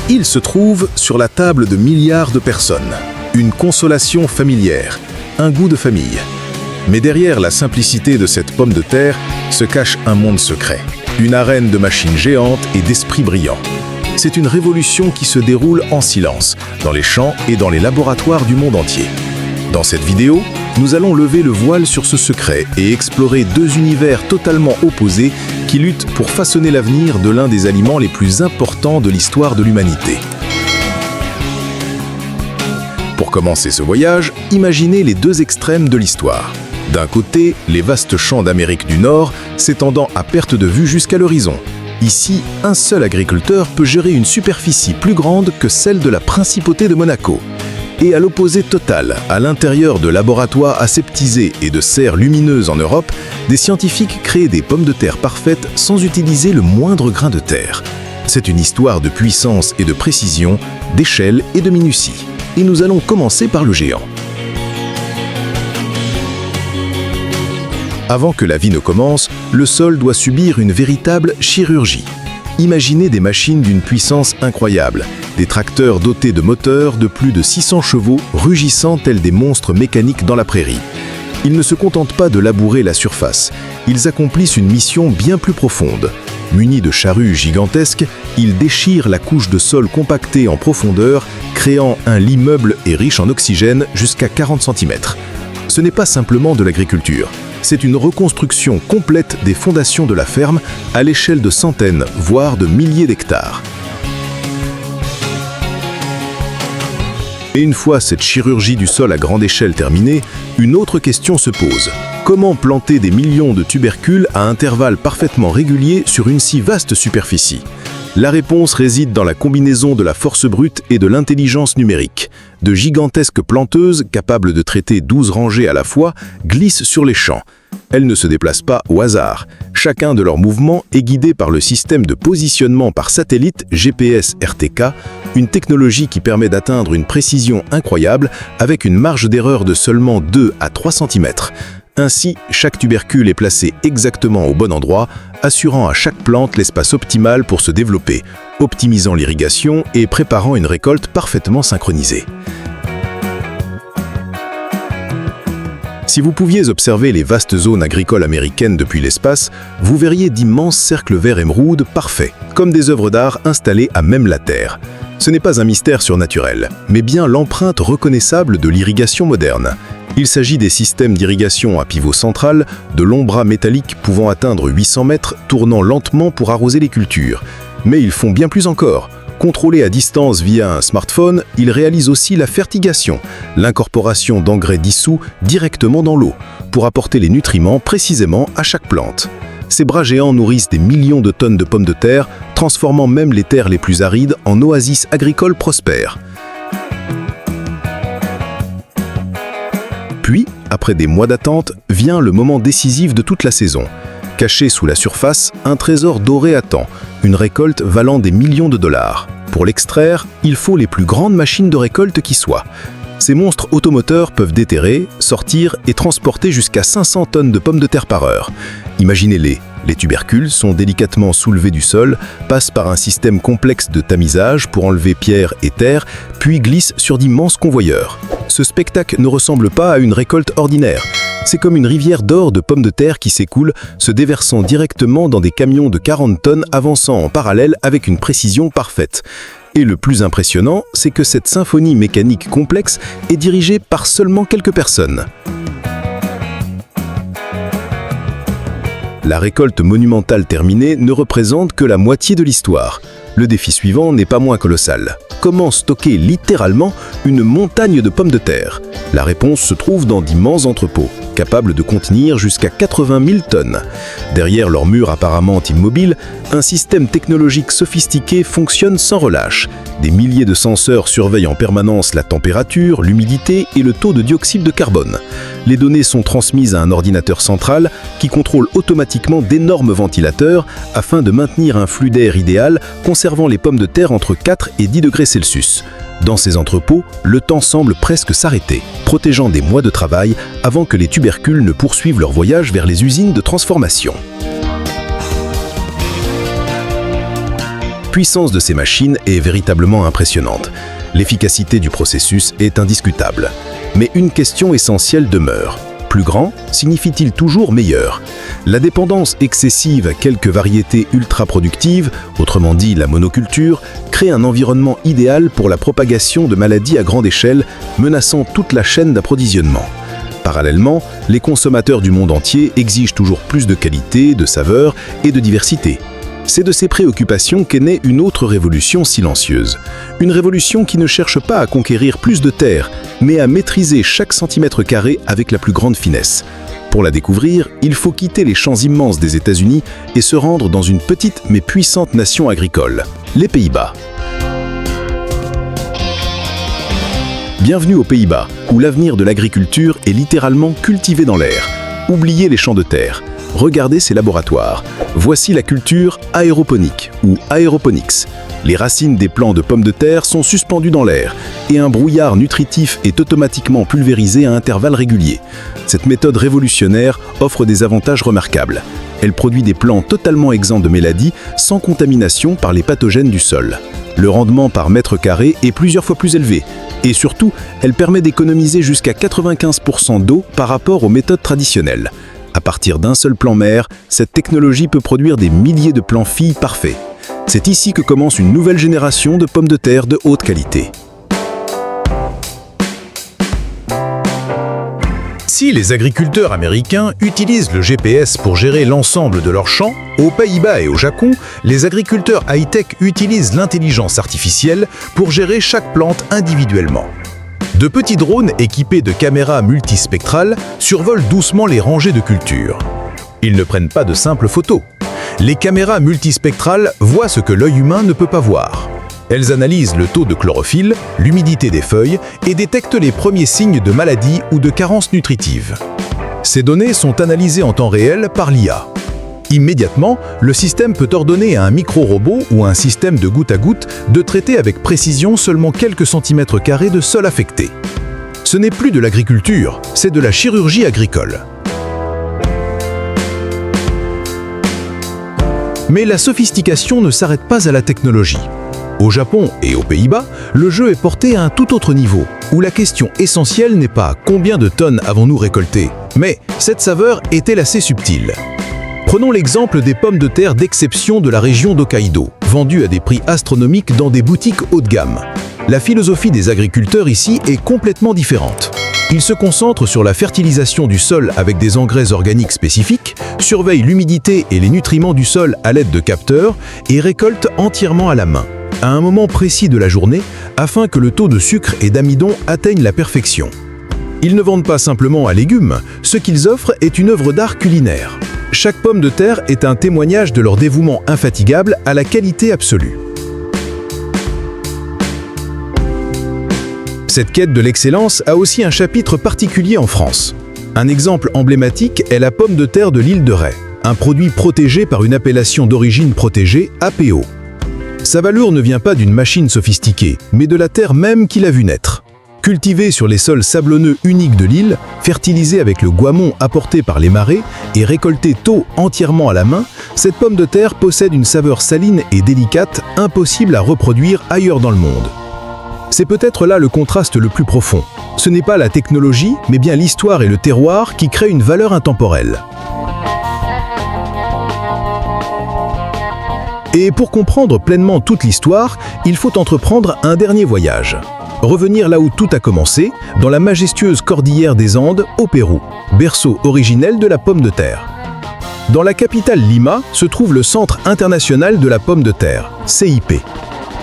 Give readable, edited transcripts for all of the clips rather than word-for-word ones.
Il se trouve sur la table de milliards de personnes. Une consolation familière, un goût de famille. Mais derrière la simplicité de cette pomme de terre se cache un monde secret. Une arène de machines géantes et d'esprits brillants. C'est une révolution qui se déroule en silence, dans les champs et dans les laboratoires du monde entier. Dans cette vidéo, nous allons lever le voile sur ce secret et explorer deux univers totalement opposés qui luttent pour façonner l'avenir de l'un des aliments les plus importants de l'histoire de l'humanité. Pour commencer ce voyage, imaginez les deux extrêmes de l'histoire. D'un côté, les vastes champs d'Amérique du Nord, s'étendant à perte de vue jusqu'à l'horizon. Ici, un seul agriculteur peut gérer une superficie plus grande que celle de la principauté de Monaco. Et à l'opposé total, à l'intérieur de laboratoires aseptisés et de serres lumineuses en Europe, des scientifiques créent des pommes de terre parfaites sans utiliser le moindre grain de terre. C'est une histoire de puissance et de précision, d'échelle et de minutie. Et nous allons commencer par le géant. Avant que la vie ne commence, le sol doit subir une véritable chirurgie. Imaginez des machines d'une puissance incroyable, des tracteurs dotés de moteurs de plus de 600 chevaux rugissant tels des monstres mécaniques dans la prairie. Ils ne se contentent pas de labourer la surface, ils accomplissent une mission bien plus profonde. Munis de charrues gigantesques, ils déchirent la couche de sol compactée en profondeur, créant un lit meuble et riche en oxygène jusqu'à 40 cm. Ce n'est pas simplement de l'agriculture. C'est une reconstruction complète des fondations de la ferme à l'échelle de centaines, voire de milliers d'hectares. Et une fois cette chirurgie du sol à grande échelle terminée, une autre question se pose. Comment planter des millions de tubercules à intervalles parfaitement réguliers sur une si vaste superficie ? La réponse réside dans la combinaison de la force brute et de l'intelligence numérique. De gigantesques planteuses, capables de traiter 12 rangées à la fois, glissent sur les champs. Elles ne se déplacent pas au hasard. Chacun de leurs mouvements est guidé par le système de positionnement par satellite GPS RTK, une technologie qui permet d'atteindre une précision incroyable avec une marge d'erreur de seulement 2 à 3 cm. Ainsi, chaque tubercule est placé exactement au bon endroit, assurant à chaque plante l'espace optimal pour se développer, optimisant l'irrigation et préparant une récolte parfaitement synchronisée. Si vous pouviez observer les vastes zones agricoles américaines depuis l'espace, vous verriez d'immenses cercles verts émeraude parfaits, comme des œuvres d'art installées à même la Terre. Ce n'est pas un mystère surnaturel, mais bien l'empreinte reconnaissable de l'irrigation moderne. Il s'agit des systèmes d'irrigation à pivot central, de longs bras métalliques pouvant atteindre 800 mètres, tournant lentement pour arroser les cultures. Mais ils font bien plus encore. Contrôlés à distance via un smartphone, ils réalisent aussi la fertigation, l'incorporation d'engrais dissous directement dans l'eau, pour apporter les nutriments précisément à chaque plante. Ces bras géants nourrissent des millions de tonnes de pommes de terre, transformant même les terres les plus arides en oasis agricoles prospères. Puis, après des mois d'attente, vient le moment décisif de toute la saison. Caché sous la surface, un trésor doré attend, une récolte valant des millions de dollars. Pour l'extraire, il faut les plus grandes machines de récolte qui soient. Ces monstres automoteurs peuvent déterrer, sortir et transporter jusqu'à 500 tonnes de pommes de terre par heure. Imaginez-les, les tubercules sont délicatement soulevés du sol, passent par un système complexe de tamisage pour enlever pierre et terre, puis glissent sur d'immenses convoyeurs. Ce spectacle ne ressemble pas à une récolte ordinaire. C'est comme une rivière d'or de pommes de terre qui s'écoule, se déversant directement dans des camions de 40 tonnes avançant en parallèle avec une précision parfaite. Et le plus impressionnant, c'est que cette symphonie mécanique complexe est dirigée par seulement quelques personnes. La récolte monumentale terminée ne représente que la moitié de l'histoire. Le défi suivant n'est pas moins colossal. Comment stocker littéralement une montagne de pommes de terre ? La réponse se trouve dans d'immenses entrepôts, capables de contenir jusqu'à 80 000 tonnes. Derrière leurs murs apparemment immobiles, un système technologique sophistiqué fonctionne sans relâche. Des milliers de senseurs surveillent en permanence la température, l'humidité et le taux de dioxyde de carbone. Les données sont transmises à un ordinateur central qui contrôle automatiquement d'énormes ventilateurs afin de maintenir un flux d'air idéal, conservant les pommes de terre entre 4 et 10 degrés Celsius. Dans ces entrepôts, le temps semble presque s'arrêter, protégeant des mois de travail avant que les tubercules ne poursuivent leur voyage vers les usines de transformation. puissance de ces machines est véritablement impressionnante. L'efficacité du processus est indiscutable. Mais une question essentielle demeure. Plus grand signifie-t-il toujours meilleur? La dépendance excessive à quelques variétés ultra-productives, autrement dit la monoculture, crée un environnement idéal pour la propagation de maladies à grande échelle, menaçant toute la chaîne d'approvisionnement. Parallèlement, les consommateurs du monde entier exigent toujours plus de qualité, de saveur et de diversité. C'est de ces préoccupations qu'est née une autre révolution silencieuse. Une révolution qui ne cherche pas à conquérir plus de terre, mais à maîtriser chaque centimètre carré avec la plus grande finesse. Pour la découvrir, il faut quitter les champs immenses des États-Unis et se rendre dans une petite mais puissante nation agricole, les Pays-Bas. Bienvenue aux Pays-Bas, où l'avenir de l'agriculture est littéralement cultivé dans l'air. Oubliez les champs de terre. Regardez ces laboratoires. Voici la culture aéroponique ou aéroponics. Les racines des plants de pommes de terre sont suspendues dans l'air et un brouillard nutritif est automatiquement pulvérisé à intervalles réguliers. Cette méthode révolutionnaire offre des avantages remarquables. Elle produit des plants totalement exempts de maladies, sans contamination par les pathogènes du sol. Le rendement par mètre carré est plusieurs fois plus élevé. Et surtout, elle permet d'économiser jusqu'à 95% d'eau par rapport aux méthodes traditionnelles. À partir d'un seul plant mère, cette technologie peut produire des milliers de plants filles parfaits. C'est ici que commence une nouvelle génération de pommes de terre de haute qualité. Si les agriculteurs américains utilisent le GPS pour gérer l'ensemble de leurs champs, aux Pays-Bas et au Japon, les agriculteurs high-tech utilisent l'intelligence artificielle pour gérer chaque plante individuellement. De petits drones équipés de caméras multispectrales survolent doucement les rangées de cultures. Ils ne prennent pas de simples photos. Les caméras multispectrales voient ce que l'œil humain ne peut pas voir. Elles analysent le taux de chlorophylle, l'humidité des feuilles et détectent les premiers signes de maladie ou de carence nutritive. Ces données sont analysées en temps réel par l'IA. Immédiatement, le système peut ordonner à un micro-robot ou un système de goutte à goutte de traiter avec précision seulement quelques centimètres carrés de sol affecté. Ce n'est plus de l'agriculture, c'est de la chirurgie agricole. Mais la sophistication ne s'arrête pas à la technologie. Au Japon et aux Pays-Bas, le jeu est porté à un tout autre niveau, où la question essentielle n'est pas combien de tonnes avons-nous récolté, mais cette saveur est-elle assez subtile? Prenons l'exemple des pommes de terre d'exception de la région d'Hokkaido, vendues à des prix astronomiques dans des boutiques haut de gamme. La philosophie des agriculteurs ici est complètement différente. Ils se concentrent sur la fertilisation du sol avec des engrais organiques spécifiques, surveillent l'humidité et les nutriments du sol à l'aide de capteurs et récoltent entièrement à la main, à un moment précis de la journée, afin que le taux de sucre et d'amidon atteigne la perfection. Ils ne vendent pas simplement un légume, ce qu'ils offrent est une œuvre d'art culinaire. Chaque pomme de terre est un témoignage de leur dévouement infatigable à la qualité absolue. Cette quête de l'excellence a aussi un chapitre particulier en France. Un exemple emblématique est la pomme de terre de l'île de Ré, un produit protégé par une appellation d'origine protégée APO. Sa valeur ne vient pas d'une machine sophistiquée, mais de la terre même qui l'a vu naître. Cultivée sur les sols sablonneux uniques de l'île, fertilisée avec le guamon apporté par les marées et récoltée tôt entièrement à la main, cette pomme de terre possède une saveur saline et délicate impossible à reproduire ailleurs dans le monde. C'est peut-être là le contraste le plus profond. Ce n'est pas la technologie, mais bien l'histoire et le terroir qui créent une valeur intemporelle. Et pour comprendre pleinement toute l'histoire, il faut entreprendre un dernier voyage. Revenir là où tout a commencé, dans la majestueuse cordillère des Andes, au Pérou, berceau originel de la pomme de terre. Dans la capitale Lima se trouve le Centre international de la pomme de terre, CIP.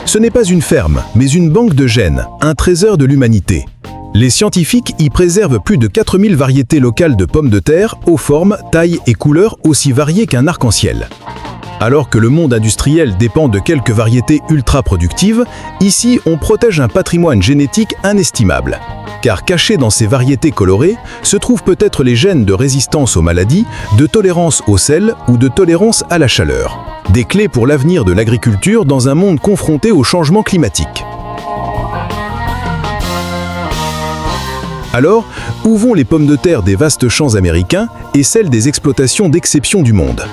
Ce n'est pas une ferme, mais une banque de gènes, un trésor de l'humanité. Les scientifiques y préservent plus de 4000 variétés locales de pommes de terre, aux formes, tailles et couleurs aussi variées qu'un arc-en-ciel. Alors que le monde industriel dépend de quelques variétés ultra-productives, ici on protège un patrimoine génétique inestimable. Car cachés dans ces variétés colorées se trouvent peut-être les gènes de résistance aux maladies, de tolérance au sel ou de tolérance à la chaleur. Des clés pour l'avenir de l'agriculture dans un monde confronté au changement climatique. Alors, où vont les pommes de terre des vastes champs américains et celles des exploitations d'exception du monde ?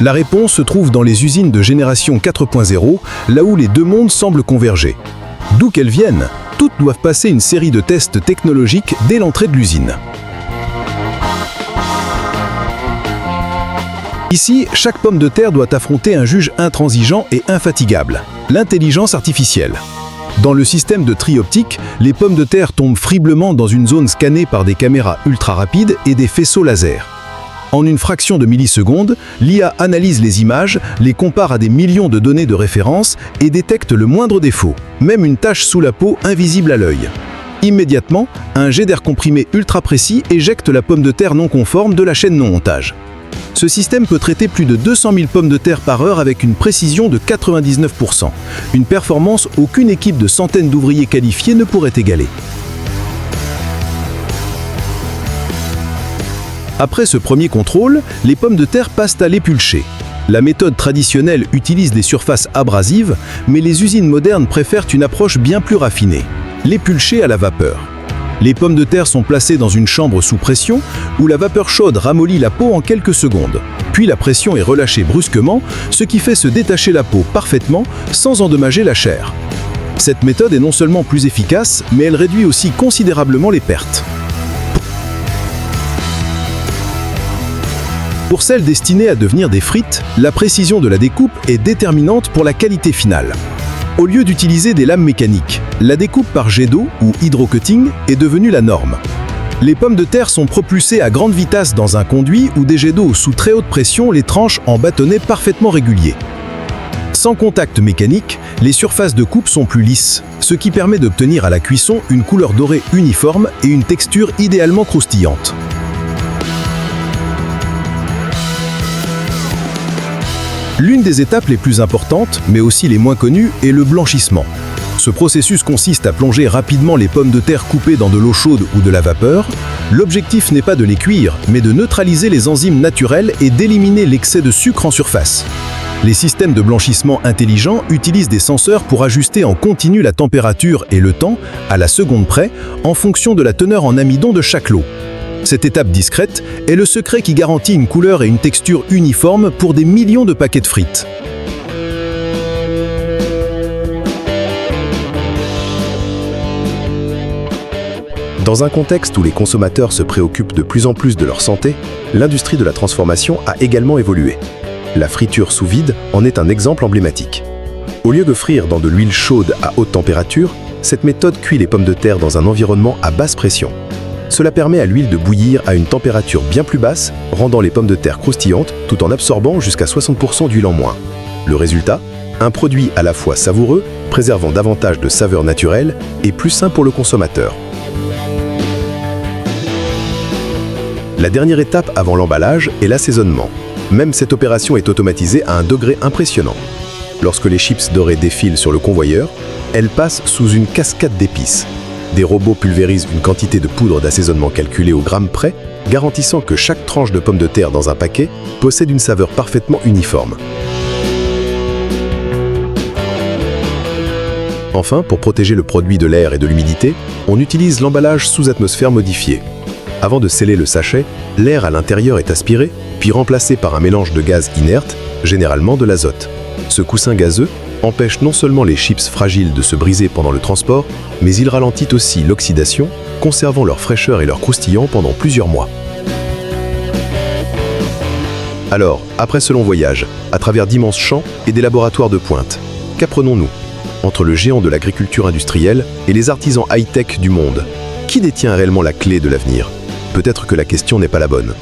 La réponse se trouve dans les usines de génération 4.0, là où les deux mondes semblent converger. D'où qu'elles viennent, toutes doivent passer une série de tests technologiques dès l'entrée de l'usine. Ici, chaque pomme de terre doit affronter un juge intransigeant et infatigable, l'intelligence artificielle. Dans le système de tri optique, les pommes de terre tombent friblement dans une zone scannée par des caméras ultra rapides et des faisceaux laser. En une fraction de milliseconde, l'IA analyse les images, les compare à des millions de données de référence et détecte le moindre défaut, même une tache sous la peau invisible à l'œil. Immédiatement, un jet d'air comprimé ultra précis éjecte la pomme de terre non conforme de la chaîne non-montage. Ce système peut traiter plus de 200 000 pommes de terre par heure avec une précision de 99%, une performance qu'aucune équipe de centaines d'ouvriers qualifiés ne pourrait égaler. Après ce premier contrôle, les pommes de terre passent à l'épulcher. La méthode traditionnelle utilise des surfaces abrasives, mais les usines modernes préfèrent une approche bien plus raffinée, l'épulcher à la vapeur. Les pommes de terre sont placées dans une chambre sous pression où la vapeur chaude ramollit la peau en quelques secondes. Puis la pression est relâchée brusquement, ce qui fait se détacher la peau parfaitement sans endommager la chair. Cette méthode est non seulement plus efficace, mais elle réduit aussi considérablement les pertes. Pour celles destinées à devenir des frites, la précision de la découpe est déterminante pour la qualité finale. Au lieu d'utiliser des lames mécaniques, la découpe par jet d'eau ou hydrocutting est devenue la norme. Les pommes de terre sont propulsées à grande vitesse dans un conduit où des jets d'eau sous très haute pression les tranchent en bâtonnets parfaitement réguliers. Sans contact mécanique, les surfaces de coupe sont plus lisses, ce qui permet d'obtenir à la cuisson une couleur dorée uniforme et une texture idéalement croustillante. L'une des étapes les plus importantes, mais aussi les moins connues, est le blanchissement. Ce processus consiste à plonger rapidement les pommes de terre coupées dans de l'eau chaude ou de la vapeur. L'objectif n'est pas de les cuire, mais de neutraliser les enzymes naturelles et d'éliminer l'excès de sucre en surface. Les systèmes de blanchissement intelligents utilisent des senseurs pour ajuster en continu la température et le temps, à la seconde près, en fonction de la teneur en amidon de chaque lot. Cette étape discrète est le secret qui garantit une couleur et une texture uniformes pour des millions de paquets de frites. Dans un contexte où les consommateurs se préoccupent de plus en plus de leur santé, l'industrie de la transformation a également évolué. La friture sous vide en est un exemple emblématique. Au lieu de frire dans de l'huile chaude à haute température, cette méthode cuit les pommes de terre dans un environnement à basse pression. Cela permet à l'huile de bouillir à une température bien plus basse, rendant les pommes de terre croustillantes tout en absorbant jusqu'à 60% d'huile en moins. Le résultat ? Un produit à la fois savoureux, préservant davantage de saveurs naturelles et plus sain pour le consommateur. La dernière étape avant l'emballage est l'assaisonnement. Même cette opération est automatisée à un degré impressionnant. Lorsque les chips dorées défilent sur le convoyeur, elles passent sous une cascade d'épices. Des robots pulvérisent une quantité de poudre d'assaisonnement calculée au gramme près, garantissant que chaque tranche de pommes de terre dans un paquet possède une saveur parfaitement uniforme. Enfin, pour protéger le produit de l'air et de l'humidité, on utilise l'emballage sous atmosphère modifié. Avant de sceller le sachet, l'air à l'intérieur est aspiré, puis remplacé par un mélange de gaz inerte, généralement de l'azote. Ce coussin gazeux empêche non seulement les chips fragiles de se briser pendant le transport, mais il ralentit aussi l'oxydation, conservant leur fraîcheur et leur croustillant pendant plusieurs mois. Alors, après ce long voyage, à travers d'immenses champs et des laboratoires de pointe, qu'apprenons-nous ? Entre le géant de l'agriculture industrielle et les artisans high-tech du monde, qui détient réellement la clé de l'avenir ? Peut-être que la question n'est pas la bonne.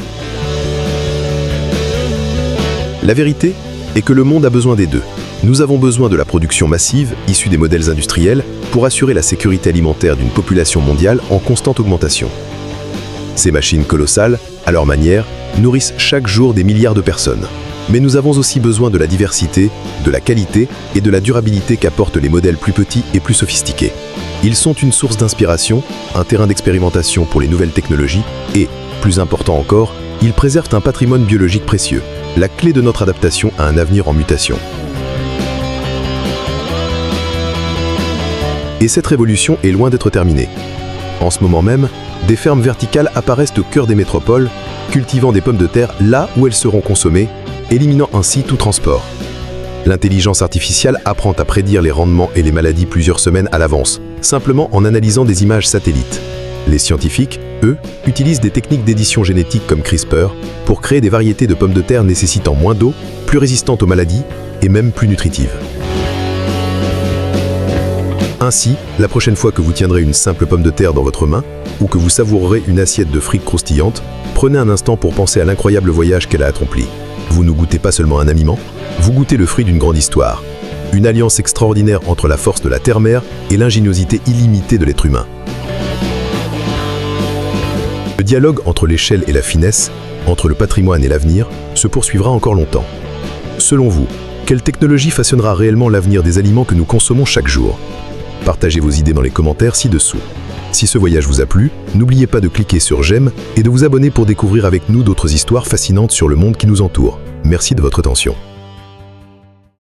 La vérité est que le monde a besoin des deux. Nous avons besoin de la production massive, issue des modèles industriels, pour assurer la sécurité alimentaire d'une population mondiale en constante augmentation. Ces machines colossales, à leur manière, nourrissent chaque jour des milliards de personnes. Mais nous avons aussi besoin de la diversité, de la qualité et de la durabilité qu'apportent les modèles plus petits et plus sophistiqués. Ils sont une source d'inspiration, un terrain d'expérimentation pour les nouvelles technologies et, plus important encore, ils préservent un patrimoine biologique précieux, la clé de notre adaptation à un avenir en mutation. Et cette révolution est loin d'être terminée. En ce moment même, des fermes verticales apparaissent au cœur des métropoles, cultivant des pommes de terre là où elles seront consommées, éliminant ainsi tout transport. L'intelligence artificielle apprend à prédire les rendements et les maladies plusieurs semaines à l'avance, simplement en analysant des images satellites. Les scientifiques, eux, utilisent des techniques d'édition génétique comme CRISPR pour créer des variétés de pommes de terre nécessitant moins d'eau, plus résistantes aux maladies et même plus nutritives. Ainsi, la prochaine fois que vous tiendrez une simple pomme de terre dans votre main ou que vous savourerez une assiette de frites croustillantes, prenez un instant pour penser à l'incroyable voyage qu'elle a accompli. Vous ne goûtez pas seulement un aliment, vous goûtez le fruit d'une grande histoire. Une alliance extraordinaire entre la force de la terre-mère et l'ingéniosité illimitée de l'être humain. Le dialogue entre l'échelle et la finesse, entre le patrimoine et l'avenir, se poursuivra encore longtemps. Selon vous, quelle technologie façonnera réellement l'avenir des aliments que nous consommons chaque jour? Partagez vos idées dans les commentaires ci-dessous. Si ce voyage vous a plu, n'oubliez pas de cliquer sur j'aime et de vous abonner pour découvrir avec nous d'autres histoires fascinantes sur le monde qui nous entoure. Merci de votre attention.